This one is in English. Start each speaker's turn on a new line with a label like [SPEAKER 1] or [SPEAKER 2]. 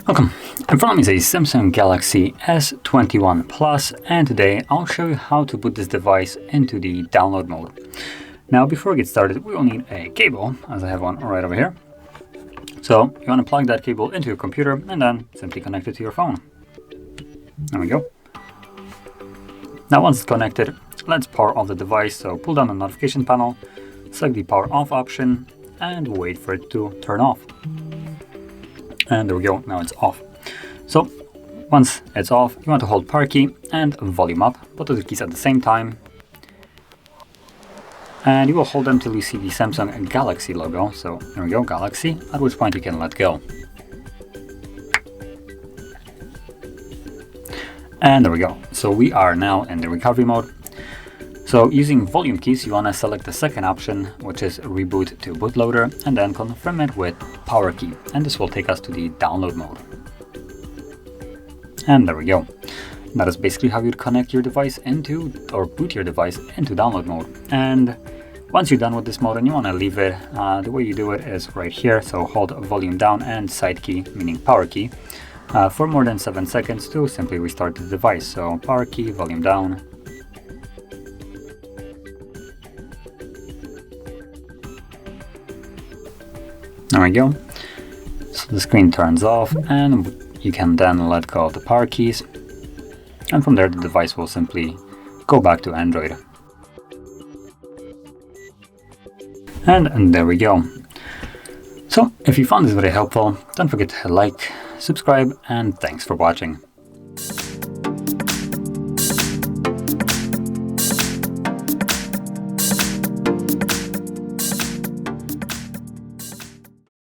[SPEAKER 1] Welcome. In front of me is a Samsung Galaxy S21 Plus, and today I'll show you how to put this device into the download mode. Now, before we get started, we will need a cable, as I have one right over here. So you want to plug that cable into your computer and then simply connect it to your phone. There we go. Now once it's connected, let's power off the device. So pull down the notification panel, select the power off option, and wait for it to turn off. And there we go, now it's off. So once it's off, you want to hold power key and volume up, both of the keys at the same time. And you will hold them till you see the Samsung Galaxy logo. So there we go, Galaxy, at which point you can let go. And there we go. So we are now in the recovery mode. So using volume keys, you want to select the second option, which is reboot to bootloader, and then confirm it with power key. And this will take us to the download mode. And there we go. That is basically how you'd connect your device into, or boot your device into download mode. And once you're done with this mode and you want to leave it, the way you do it is right here. So hold volume down and side key, meaning power key, for more than 7 seconds to simply restart the device. So power key, volume down. There we go. So the screen turns off and you can then let go of the power keys. And from there the device will simply go back to Android. And there we go. So if you found this very helpful, don't forget to like, subscribe, and thanks for watching.